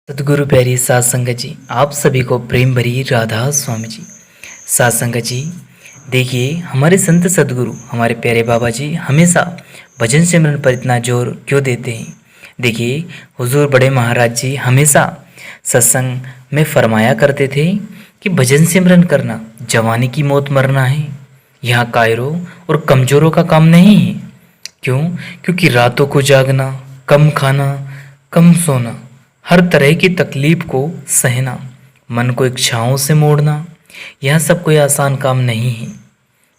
सदगुरु प्यारी साध संगत जी, आप सभी को प्रेम भरी राधा स्वामी जी। साध संगत जी, देखिए हमारे संत सदगुरु हमारे प्यारे बाबा जी हमेशा भजन सिमरन पर इतना जोर क्यों देते हैं। देखिए हुजूर बड़े महाराज जी हमेशा सत्संग में फरमाया करते थे कि भजन सिमरन करना जवानी की मौत मरना है, यहाँ कायरों और कमजोरों का काम नहीं है। क्यों? क्योंकि रातों को जागना, कम खाना, कम सोना, हर तरह की तकलीफ को सहना, मन को इच्छाओं से मोड़ना, यह सब कोई आसान काम नहीं है।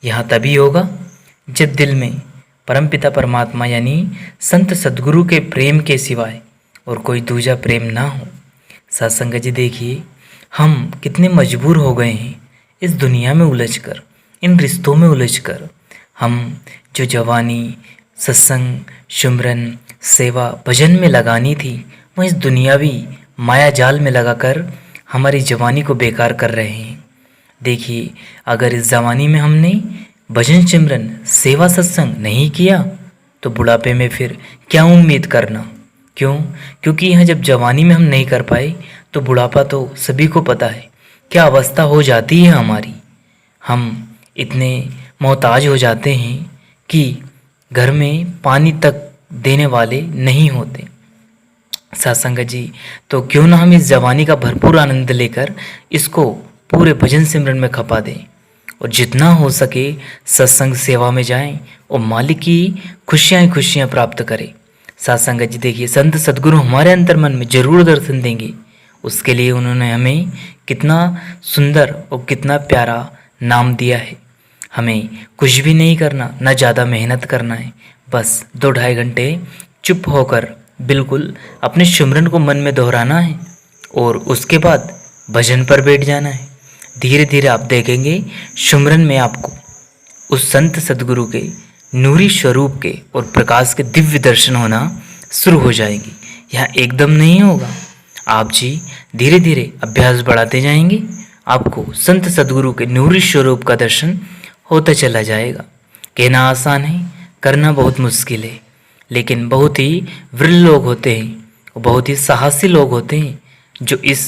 यह तभी होगा जब दिल में परमपिता परमात्मा यानी संत सदगुरु के प्रेम के सिवाय और कोई दूजा प्रेम ना हो। सत्संग जी, देखिए हम कितने मजबूर हो गए हैं इस दुनिया में उलझकर, इन रिश्तों में उलझकर। हम जो जवानी सत्संग, सुमरन, सेवा, भजन में लगानी थी, वह इस दुनियावी माया जाल में लगाकर हमारी जवानी को बेकार कर रहे हैं। देखिए अगर इस जवानी में हमने भजन सिमरन सेवा सत्संग नहीं किया तो बुढ़ापे में फिर क्या उम्मीद करना। क्यों? क्योंकि यह जब जवानी में हम नहीं कर पाए तो बुढ़ापा तो सभी को पता है क्या अवस्था हो जाती है हमारी। हम इतने मोहताज हो जाते हैं कि घर में पानी तक देने वाले नहीं होते। सत्संग जी, तो क्यों ना हम इस जवानी का भरपूर आनंद लेकर इसको पूरे भजन सिमरन में खपा दें और जितना हो सके सत्संग सेवा में जाएं और मालिक की खुशियाँ ही खुशियाँ प्राप्त करें। सत्संग जी, देखिए संत सदगुरु हमारे अंतर मन में जरूर दर्शन देंगे। उसके लिए उन्होंने हमें कितना सुंदर और कितना प्यारा नाम दिया है। हमें कुछ भी नहीं करना, ना ज़्यादा मेहनत करना है, बस 2-2.5 घंटे चुप होकर बिल्कुल अपने सिमरन को मन में दोहराना है और उसके बाद भजन पर बैठ जाना है। धीरे धीरे आप देखेंगे सिमरन में आपको उस संत सदगुरु के नूरी स्वरूप के और प्रकाश के दिव्य दर्शन होना शुरू हो जाएंगे। यह एकदम नहीं होगा, आप जी धीरे धीरे अभ्यास बढ़ाते जाएंगे, आपको संत सदगुरु के नूरी स्वरूप का दर्शन होता चला जाएगा। कहना आसान है, करना बहुत मुश्किल है, लेकिन बहुत ही वृद्ध लोग होते हैं और बहुत ही साहसी लोग होते हैं जो इस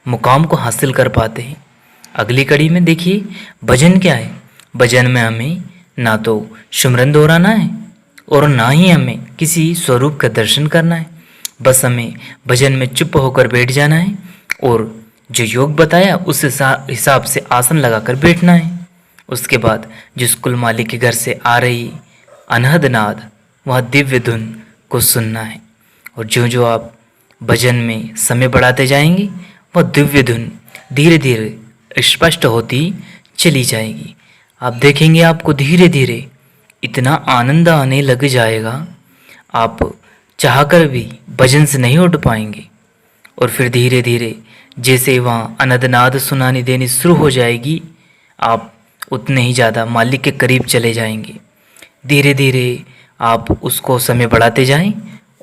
मुकाम को हासिल कर पाते हैं। अगली कड़ी में देखिए भजन क्या है। भजन में हमें ना तो सिमरन दोहराना है और ना ही हमें किसी स्वरूप का दर्शन करना है, बस हमें भजन में चुप होकर बैठ जाना है और जो योग बताया उस हिसाब से आसन लगाकर बैठना है। उसके बाद जिस कुल मालिक के घर से आ रही अनहद नाद, वह दिव्य धुन को सुनना है और जो जो आप भजन में समय बढ़ाते जाएंगे वह दिव्य धुन धीरे धीरे स्पष्ट होती चली जाएगी। आप देखेंगे आपको धीरे धीरे इतना आनंद आने लग जाएगा, आप चाहकर भी भजन से नहीं उठ पाएंगे। और फिर धीरे धीरे जैसे वहाँ अनदनाद सुनानी देनी शुरू हो जाएगी, आप उतने ही ज़्यादा मालिक के करीब चले जाएंगे। धीरे धीरे आप उसको समय बढ़ाते जाएं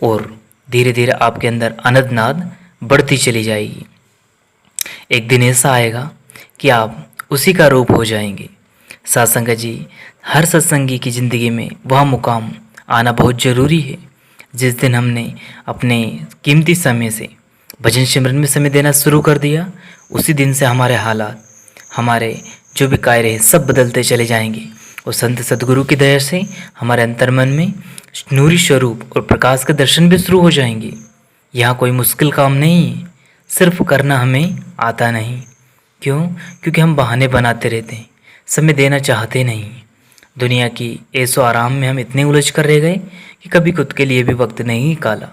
और धीरे धीरे आपके अंदर अनदनाद बढ़ती चली जाएगी। एक दिन ऐसा आएगा कि आप उसी का रूप हो जाएंगे। सत्संग जी, हर सत्संगी की ज़िंदगी में वह मुकाम आना बहुत ज़रूरी है। जिस दिन हमने अपने कीमती समय से भजन सिमरन में समय देना शुरू कर दिया, उसी दिन से हमारे हालात, हमारे जो भी कायरे हैं सब बदलते चले जाएंगे और संत सदगुरु की दया से हमारे अंतर्मन में नूरी स्वरूप और प्रकाश के दर्शन भी शुरू हो जाएंगे। यहाँ कोई मुश्किल काम नहीं है, सिर्फ करना हमें आता नहीं। क्यों? क्योंकि हम बहाने बनाते रहते हैं, समय देना चाहते नहीं। दुनिया की ऐसो आराम में हम इतने उलझ कर रह गए कि कभी खुद के लिए भी वक्त नहीं निकाला।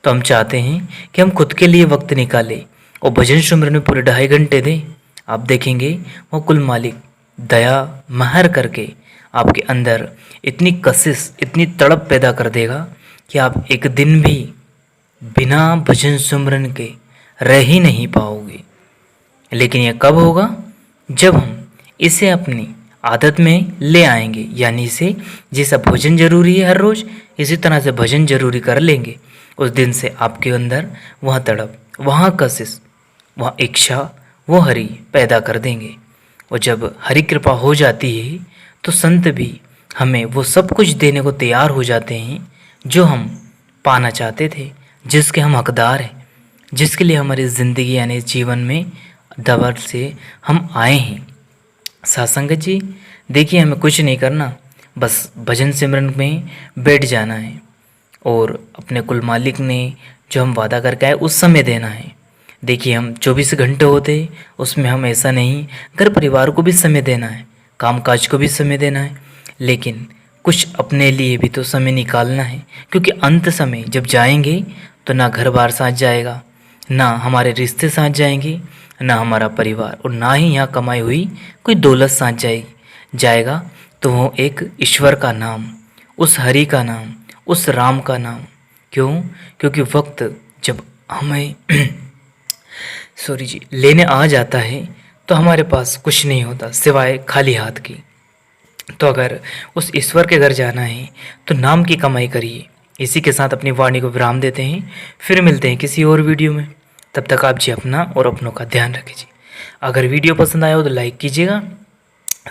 तो हम चाहते हैं कि हम खुद के लिए वक्त निकालें और भजन सिमरन में पूरे 2.5 घंटे दें। आप देखेंगे वो कुल मालिक दया महर करके आपके अंदर इतनी कशिश, इतनी तड़प पैदा कर देगा कि आप एक दिन भी बिना भजन सिमरन के रह ही नहीं पाओगे। लेकिन यह कब होगा? जब हम इसे अपनी आदत में ले आएंगे, यानी इसे जैसा भोजन जरूरी है हर रोज़, इसी तरह से भजन जरूरी कर लेंगे। उस दिन से आपके अंदर वह तड़प, वह कशिश, वह इच्छा, वो हरि पैदा कर देंगे। और जब हरि कृपा हो जाती है तो संत भी हमें वो सब कुछ देने को तैयार हो जाते हैं जो हम पाना चाहते थे, जिसके हम हकदार हैं। जिसके लिए हमारी ज़िंदगी यानी जीवन में दवर से हम आए हैं। साथ संगत जी, देखिए हमें कुछ नहीं करना, बस भजन सिमरन में बैठ जाना है और अपने कुल मालिक ने जो हम वादा करके आए उस समय देना है। देखिए हम 24 घंटे होते, उसमें हम ऐसा नहीं, घर परिवार को भी समय देना है, कामकाज को भी समय देना है, लेकिन कुछ अपने लिए भी तो समय निकालना है, क्योंकि अंत समय जब जाएंगे तो ना घर बार साथ जाएगा, ना हमारे रिश्ते साथ जाएंगे, ना हमारा परिवार, और ना ही यहाँ कमाई हुई कोई दौलत साथ जाएगा। तो वो एक ईश्वर का नाम, उस हरि का नाम, उस राम का नाम। क्यों? क्योंकि वक्त जब हमें सॉरी जी लेने आ जाता है तो हमारे पास कुछ नहीं होता सिवाय खाली हाथ की। तो अगर उस ईश्वर के घर जाना है तो नाम की कमाई करिए। इसी के साथ अपनी वाणी को विराम देते हैं, फिर मिलते हैं किसी और वीडियो में। तब तक आप जी अपना और अपनों का ध्यान रखिए। अगर वीडियो पसंद आया हो तो लाइक कीजिएगा,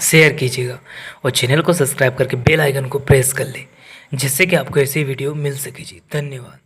शेयर कीजिएगा और चैनल को सब्सक्राइब करके बेल आइकन को प्रेस कर लें, जिससे कि आपको ऐसी वीडियो मिल सके जी। धन्यवाद।